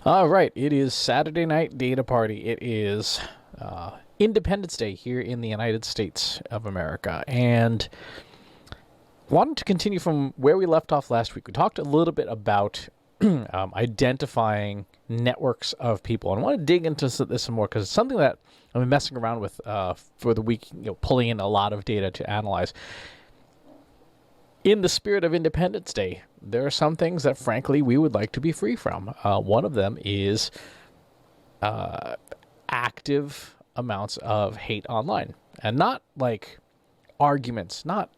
All right, it is Saturday night data party. It is Independence Day here in the United States of America, and wanted to continue from where we left off last week. We talked a little bit about identifying networks of people, and I want to dig into this some more because it's something that I've been messing around with for the week, pulling in a lot of data to analyze. In the spirit of Independence Day, there are some things that, frankly, we would like to be free from. One of them is active amounts of hate online, and not like arguments, not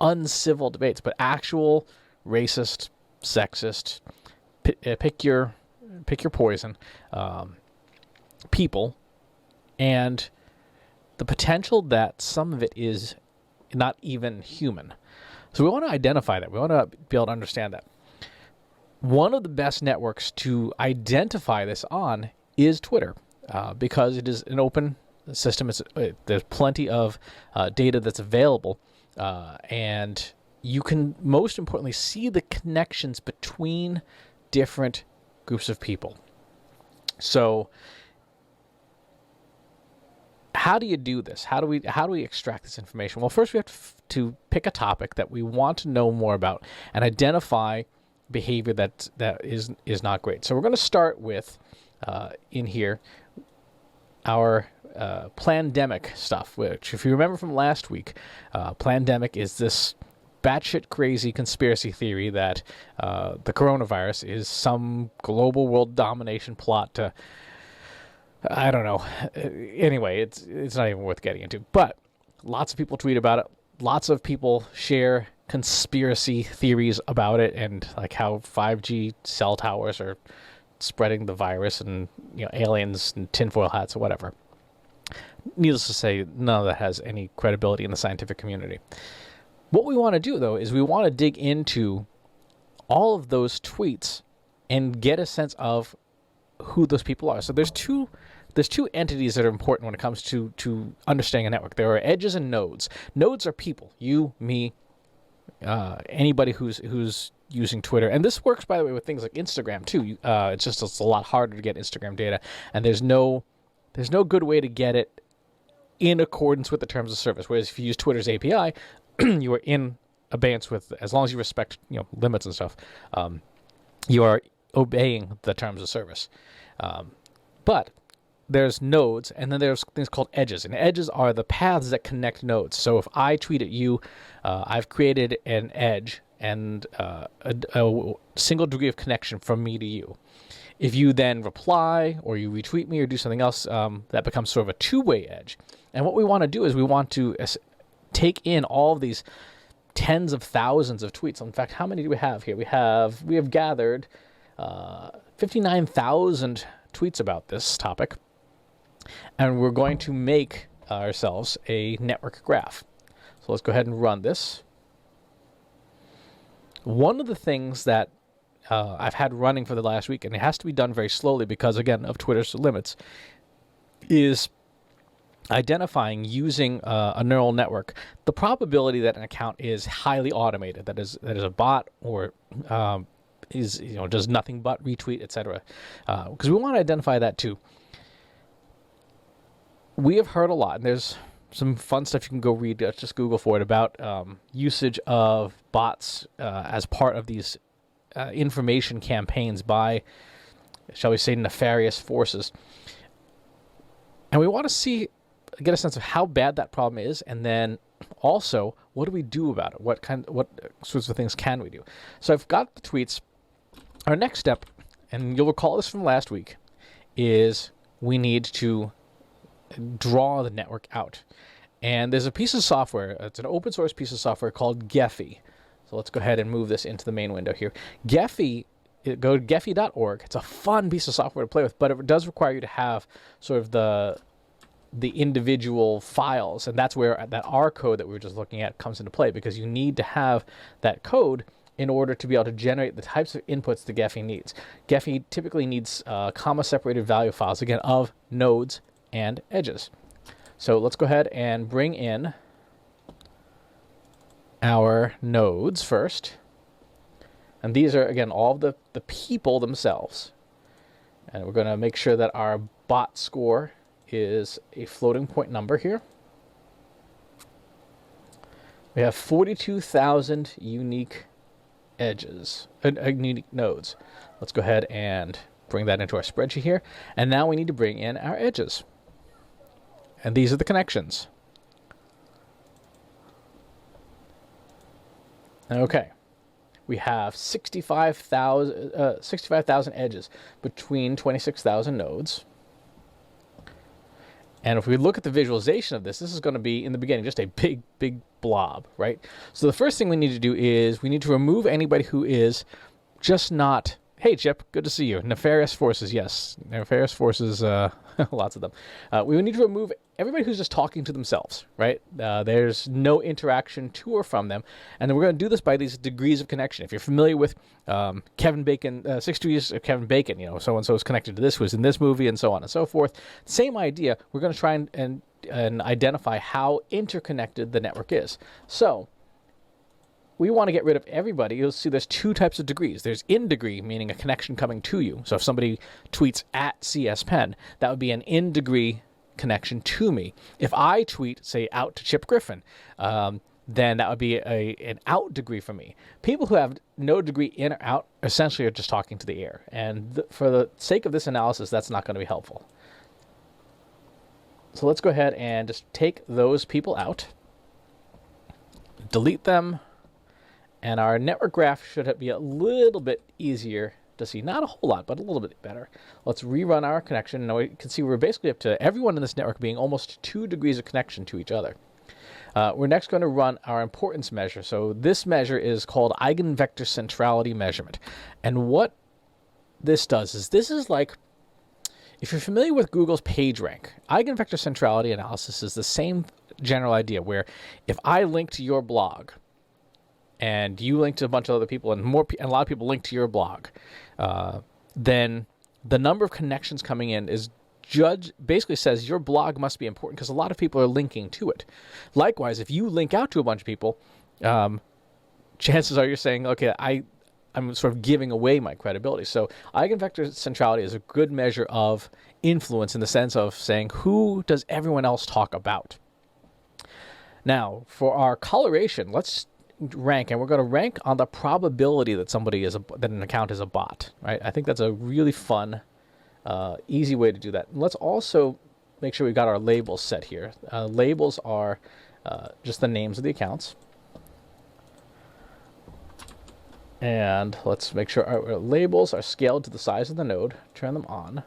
uncivil debates, but actual racist, sexist, pick your poison, people, and the potential that some of it is not even human. So we want to identify that. We want to be able to understand that. One of the best networks to identify this on is Twitter, because it is an open system. There's plenty of data that's available, and you can, most importantly, see the connections between different groups of people. So how do you do this? How do we extract this information? Well, first we have to pick a topic that we want to know more about and identify behavior that is not great. So we're going to start with in here our pandemic stuff, which, if you remember from last week, pandemic is this batshit crazy conspiracy theory that the coronavirus is some global world domination plot to, I don't know. Anyway, it's not even worth getting into. But lots of people tweet about it. Lots of people share conspiracy theories about it, and like how 5G cell towers are spreading the virus, and aliens and tinfoil hats or whatever. Needless to say, none of that has any credibility in the scientific community. What we want to do, though, is we want to dig into all of those tweets and get a sense of who those people are. So there's two entities that are important when it comes to understanding a network. There are edges and nodes. Nodes are people, you, me, anybody who's using Twitter. And this works, by the way, with things like Instagram too. It's a lot harder to get Instagram data, and there's no good way to get it in accordance with the terms of service. Whereas if you use Twitter's API, you are in abeyance with, as long as you respect limits and stuff, you are obeying the terms of service. But there's nodes, and then there's things called edges. And edges are the paths that connect nodes. So if I tweet at you, I've created an edge and a single degree of connection from me to you. If you then reply or you retweet me or do something else, that becomes sort of a two-way edge. And what we want to do is we want to take in all of these tens of thousands of tweets. In fact, how many do we have here? We have gathered 59,000 tweets about this topic, and we're going to make ourselves a network graph. So let's go ahead and run this. One of the things that I've had running for the last week, and it has to be done very slowly because, again, of Twitter's limits, is identifying, using a neural network, the probability that an account is highly automated, that is a bot, or does nothing but retweet, etc. Because we want to identify that too. We have heard a lot, and there's some fun stuff you can go read. Just Google for it about usage of bots as part of these information campaigns by, shall we say, nefarious forces. And we want to get a sense of how bad that problem is, and then also, what do we do about it? What sorts of things can we do? So I've got the tweets. Our next step, and you'll recall this from last week, is we need to draw the network out. And there's a piece of software, it's an open source piece of software called Gephi. So let's go ahead and move this into the main window here. Gephi, go to gephi.org. It's a fun piece of software to play with, but it does require you to have sort of the individual files, and that's where that R code that we were just looking at comes into play, because you need to have that code in order to be able to generate the types of inputs that Gephi needs. Gephi typically needs comma-separated value files, again, of nodes and edges. So let's go ahead and bring in our nodes first. And these are, again, all the people themselves. And we're going to make sure that our bot score is a floating point number here. We have 42,000 unique edges, unique nodes. Let's go ahead and bring that into our spreadsheet here. And now we need to bring in our edges. And these are the connections. Okay. We have 65,000 edges between 26,000 nodes. And if we look at the visualization of this, this is going to be, in the beginning, just a big, big blob, right? So the first thing we need to do is we need to remove anybody who is just not, hey, Chip, good to see you. Nefarious forces, yes. Nefarious forces, lots of them. We need to remove everybody who's just talking to themselves, right? There's no interaction to or from them. And then we're going to do this by these degrees of connection. If you're familiar with Kevin Bacon, 6 Degrees of Kevin Bacon, you know, so-and-so is connected to this, who's in this movie, and so on and so forth. Same idea. We're going to try and identify how interconnected the network is. So we want to get rid of everybody. You'll see there's two types of degrees. There's in degree, meaning a connection coming to you. So if somebody tweets at CSPen, that would be an in degree connection to me. If I tweet, say, out to Chip Griffin, then that would be an out degree for me. People who have no degree in or out essentially are just talking to the air. And for the sake of this analysis, that's not going to be helpful. So let's go ahead and just take those people out, delete them, and our network graph should be a little bit easier to see. Not a whole lot, but a little bit better. Let's rerun our connection. Now we can see we're basically up to everyone in this network being almost 2 degrees of connection to each other. We're next going to run our importance measure. So this measure is called eigenvector centrality measurement. And what this does is, this is like, if you're familiar with Google's PageRank, eigenvector centrality analysis is the same general idea, where if I link to your blog, and you link to a bunch of other people, and a lot of people link to your blog, then the number of connections coming in is basically says your blog must be important because a lot of people are linking to it. Likewise, if you link out to a bunch of people, chances are you're saying, okay, I'm sort of giving away my credibility. So eigenvector centrality is a good measure of influence in the sense of saying, who does everyone else talk about? Now, for our coloration, let's rank, and we're going to rank on the probability that that an account is a bot, right? I think that's a really fun, easy way to do that. And let's also make sure we've got our labels set here. Labels are just the names of the accounts. And let's make sure our labels are scaled to the size of the node. Turn them on.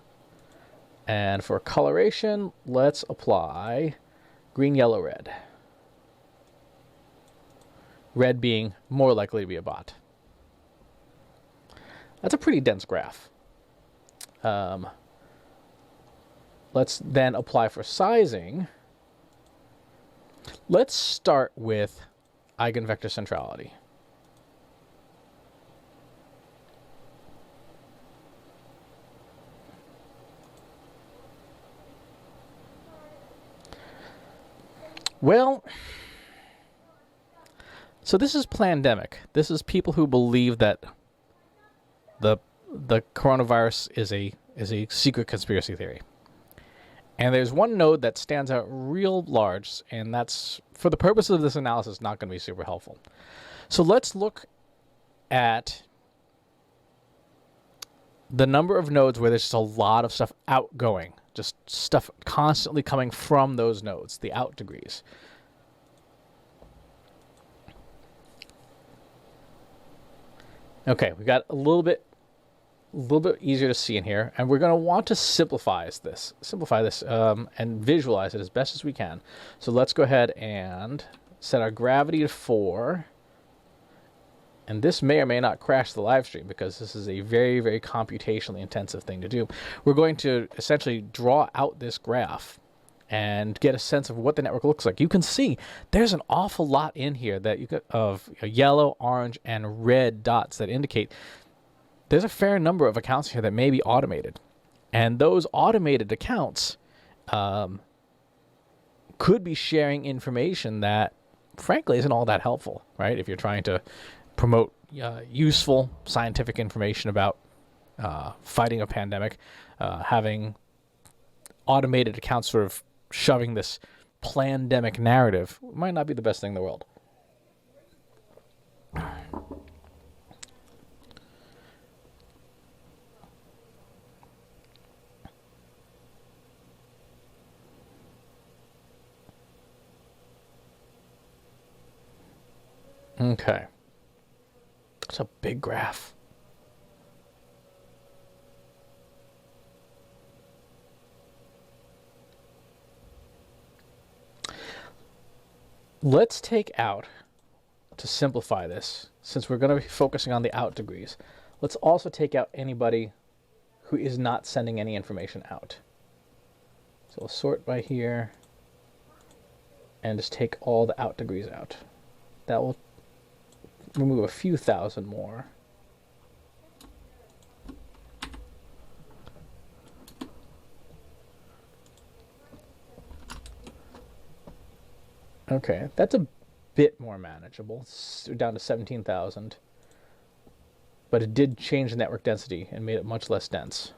And for coloration, let's apply green, yellow, red. Red being more likely to be a bot. That's a pretty dense graph. Let's then apply for sizing. Let's start with eigenvector centrality. Well, so this is pandemic. This is people who believe that the coronavirus is a secret conspiracy theory. And there's one node that stands out real large, and that's, for the purpose of this analysis, not going to be super helpful. So let's look at the number of nodes where there's just a lot of stuff outgoing, just stuff constantly coming from those nodes, the out degrees. Okay, we got a little bit easier to see in here, and we're going to want to simplify this and visualize it as best as we can. So let's go ahead and set our gravity to 4. And this may or may not crash the live stream because this is a very, very computationally intensive thing to do. We're going to essentially draw out this graph and get a sense of what the network looks like. You can see there's an awful lot in here that you could, of yellow, orange, and red dots that indicate there's a fair number of accounts here that may be automated. And those automated accounts could be sharing information that, frankly, isn't all that helpful, right? If you're trying to promote useful scientific information about fighting a pandemic, having automated accounts sort of shoving this plandemic narrative might not be the best thing in the world. Okay. It's a big graph. Let's take out, to simplify this, since we're going to be focusing on the out degrees, let's also take out anybody who is not sending any information out. So we'll sort by here and just take all the out degrees out. That will remove a few thousand more. Okay, that's a bit more manageable. It's down to 17,000. But it did change the network density and made it much less dense.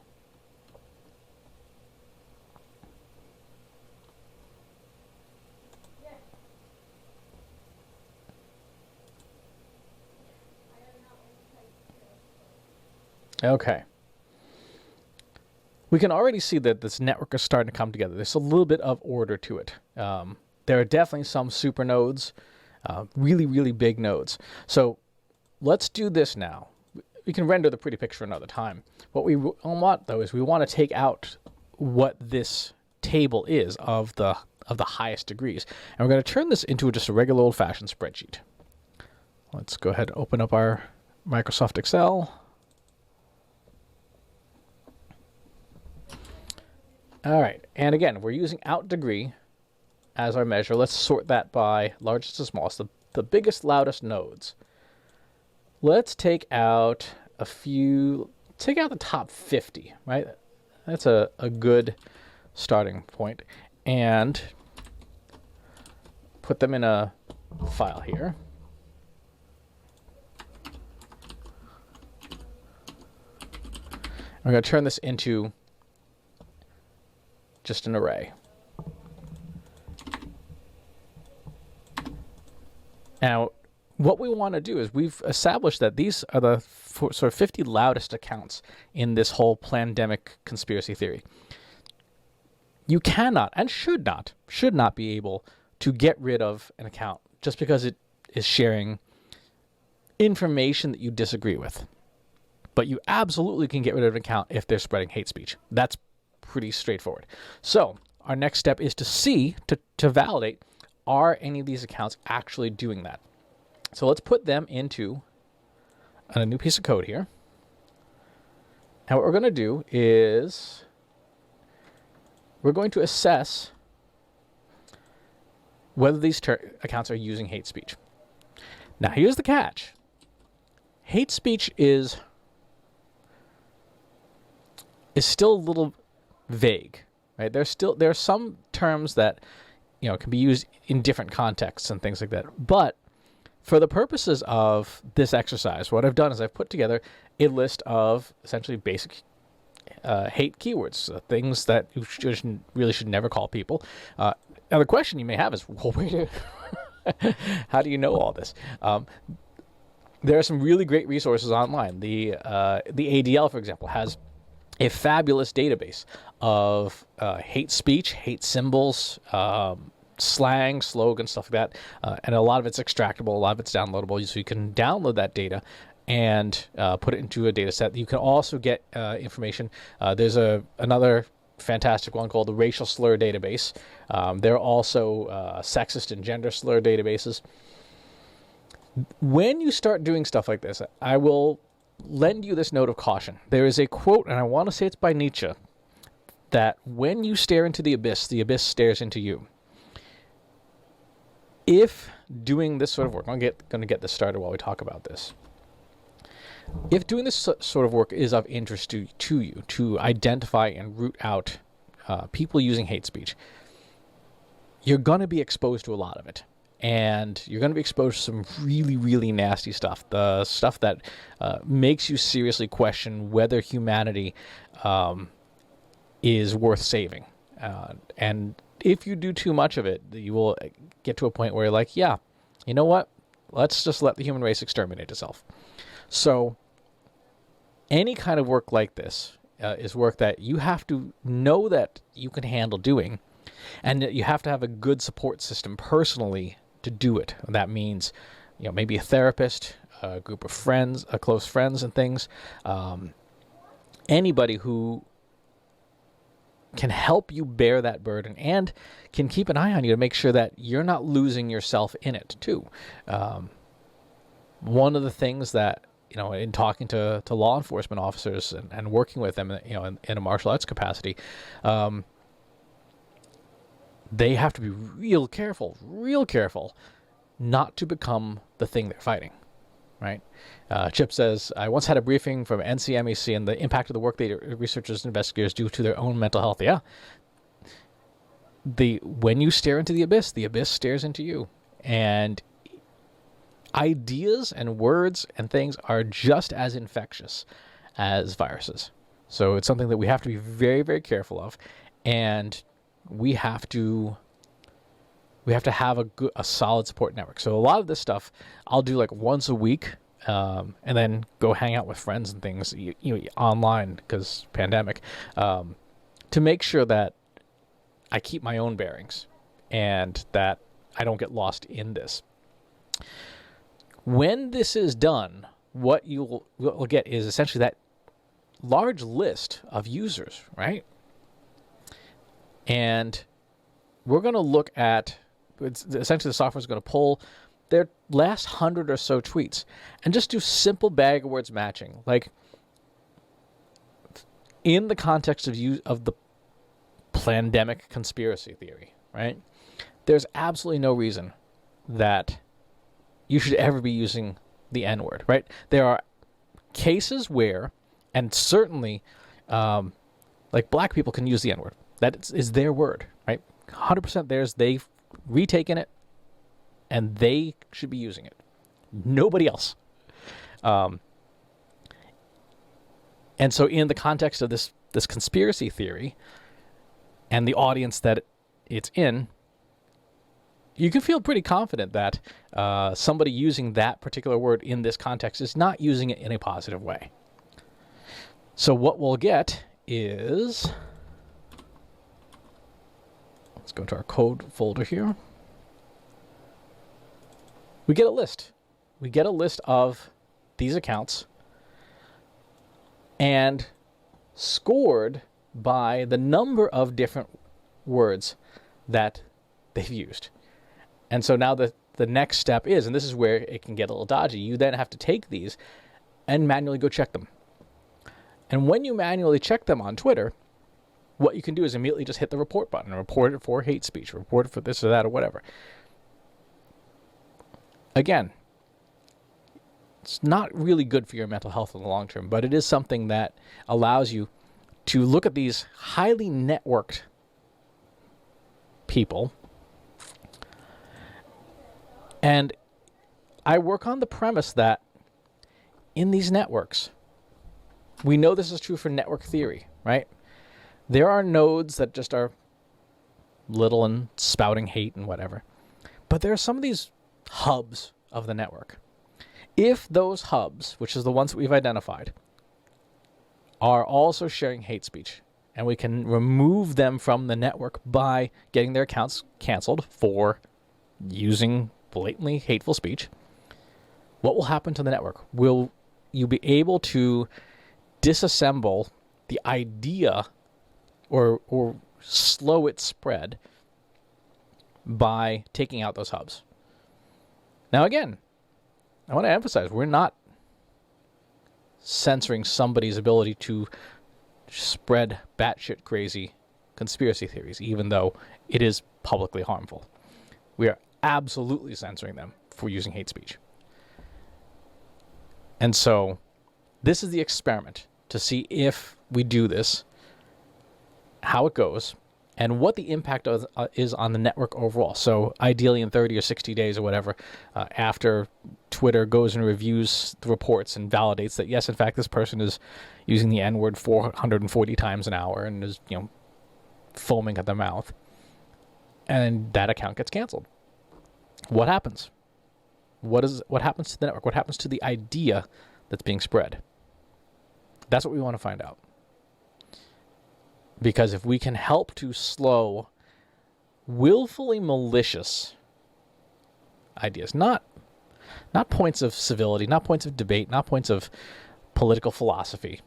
Okay. We can already see that this network is starting to come together. There's a little bit of order to it. There are definitely some super nodes, really, really big nodes. So let's do this now. We can render the pretty picture another time. What we want, though, is we want to take out what this table is of the highest degrees. And we're going to turn this into just a regular old-fashioned spreadsheet. Let's go ahead and open up our Microsoft Excel. All right, and again, we're using out degree as our measure. Let's sort that by largest to smallest, the biggest, loudest nodes. Let's take out a few, take out the top 50, right? That's a good starting point. And put them in a file here. I'm going to turn this into just an array. Now, what we want to do is we've established that these are the sort of 50 loudest accounts in this whole plandemic conspiracy theory. You cannot and should not be able to get rid of an account just because it is sharing information that you disagree with. But you absolutely can get rid of an account if they're spreading hate speech. That's pretty straightforward. So our next step is to see, to validate, are any of these accounts actually doing that? So let's put them into a new piece of code here. And what we're going to do is we're going to assess whether these accounts are using hate speech. Now, here's the catch. Hate speech is still a little vague, right? There are some terms that, can be used in different contexts and things like that. But for the purposes of this exercise, what I've done is I've put together a list of essentially basic hate keywords, things that you really should never call people. Now, the question you may have is, well, how do you know all this? There are some really great resources online. The ADL, for example, has a fabulous database of hate speech, hate symbols, slang, slogan, stuff like that. And a lot of it's extractable, a lot of it's downloadable, so you can download that data and put it into a data set. You can also get information. There's another fantastic one called the Racial Slur Database. There are also sexist and gender slur databases. When you start doing stuff like this, I will lend you this note of caution. There is a quote, and I want to say it's by Nietzsche, that when you stare into the abyss stares into you. If doing this sort of work, I'm going to get this started while we talk about this. If doing this sort of work is of interest to you, to identify and root out people using hate speech, you're going to be exposed to a lot of it. and you're going to be exposed to some really, really nasty stuff. The stuff that makes you seriously question whether humanity is worth saving. And if you do too much of it, you will get to a point where you're like, yeah, you know what? Let's just let the human race exterminate itself. So any kind of work like this is work that you have to know that you can handle doing, and that you have to have a good support system personally to do it. That means, maybe a therapist, a group of friends, close friends and things, anybody who can help you bear that burden and can keep an eye on you to make sure that you're not losing yourself in it too. One of the things that, in talking to law enforcement officers and working with them, in a martial arts capacity, they have to be real careful not to become the thing they're fighting, right? Chip says, I once had a briefing from NCMEC and the impact of the work that researchers and investigators do to their own mental health. Yeah. When you stare into the abyss stares into you. And ideas and words and things are just as infectious as viruses. So it's something that we have to be very, very careful of. And we have to have a solid support network. So a lot of this stuff I'll do like once a week, and then go hang out with friends and things, online because pandemic, to make sure that I keep my own bearings and that I don't get lost in this. When this is done, what you'll get is essentially that large list of users, right? And we're going to look at, essentially the software is going to pull their last 100 or so tweets and just do simple bag of words matching. Like, in the context of the pandemic conspiracy theory, right? There's absolutely no reason that you should ever be using the N-word, right? There are cases where, and certainly, like black people can use the N-word. That is their word, right? 100% theirs. They've retaken it, and they should be using it. Nobody else. And so in the context of this conspiracy theory and the audience that it's in, you can feel pretty confident that somebody using that particular word in this context is not using it in a positive way. So what we'll get is, let's go to our code folder here. We get a list. We get a list of these accounts and scored by the number of different words that they've used. And so now the next step is, and this is where it can get a little dodgy, you then have to take these and manually go check them. And when you manually check them on Twitter, what you can do is immediately just hit the report button and report it for hate speech, report it for this or that or whatever. Again, it's not really good for your mental health in the long term, but it is something that allows you to look at these highly networked people. And I work on the premise that in these networks, we know this is true for network theory, right? There are nodes that just are little and spouting hate and whatever. But there are some of these hubs of the network. If those hubs, which is the ones that we've identified, are also sharing hate speech, and we can remove them from the network by getting their accounts canceled for using blatantly hateful speech, what will happen to the network? Will you be able to disassemble the idea or slow its spread by taking out those hubs? Now, again, I want to emphasize, we're not censoring somebody's ability to spread batshit crazy conspiracy theories, even though it is publicly harmful. We are absolutely censoring them for using hate speech. And so this is the experiment to see if we do this, how it goes, and what the impact is on the network overall. So ideally in 30 or 60 days or whatever, after Twitter goes and reviews the reports and validates that, yes, in fact, this person is using the N-word 440 times an hour and is, foaming at the mouth, and that account gets canceled. What happens? What happens to the network? What happens to the idea that's being spread? That's what we want to find out. Because if we can help to slow willfully malicious ideas, not points of civility, not points of debate, not points of political philosophy,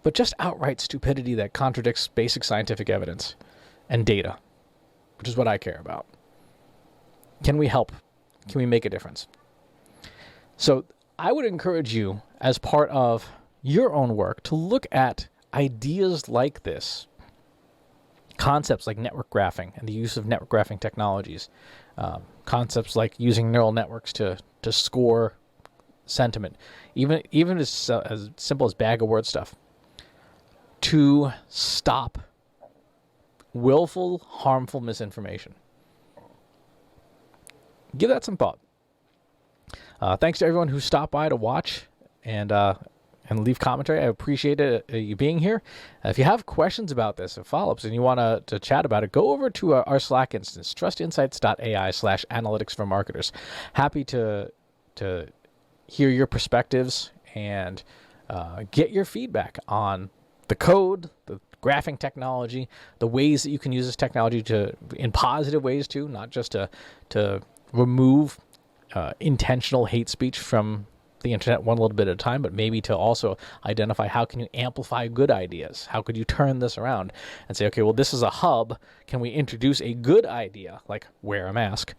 but just outright stupidity that contradicts basic scientific evidence and data, which is what I care about. Can we help? Can we make a difference? So I would encourage you, as part of your own work, to look at ideas like this, concepts like network graphing and the use of network graphing technologies, concepts like using neural networks to score sentiment, even as simple as bag of word stuff, to stop willful, harmful misinformation. Give that some thought. Thanks to everyone who stopped by to watch and leave commentary. I appreciate you being here. If you have questions about this or follow-ups and you want to chat about it, go over to our Slack instance, trustinsights.ai/analytics for marketers. Happy to hear your perspectives and get your feedback on the code, the graphing technology, the ways that you can use this technology in positive ways too, not just to remove intentional hate speech from the internet one little bit at a time, but maybe to also identify how can you amplify good ideas? How could you turn this around and say, okay, well, this is a hub. Can we introduce a good idea, like wear a mask,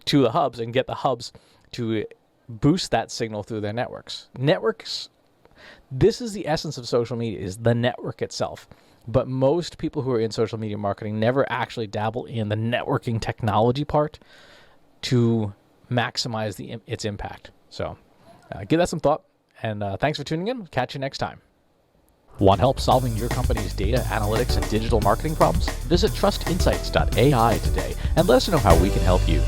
to the hubs and get the hubs to boost that signal through their networks? Networks, this is the essence of social media, is the network itself. But most people who are in social media marketing never actually dabble in the networking technology part to maximize its impact. So give that some thought, and thanks for tuning in. Catch you next time. Want help solving your company's data, analytics, and digital marketing problems? Visit trustinsights.ai today and let us know how we can help you.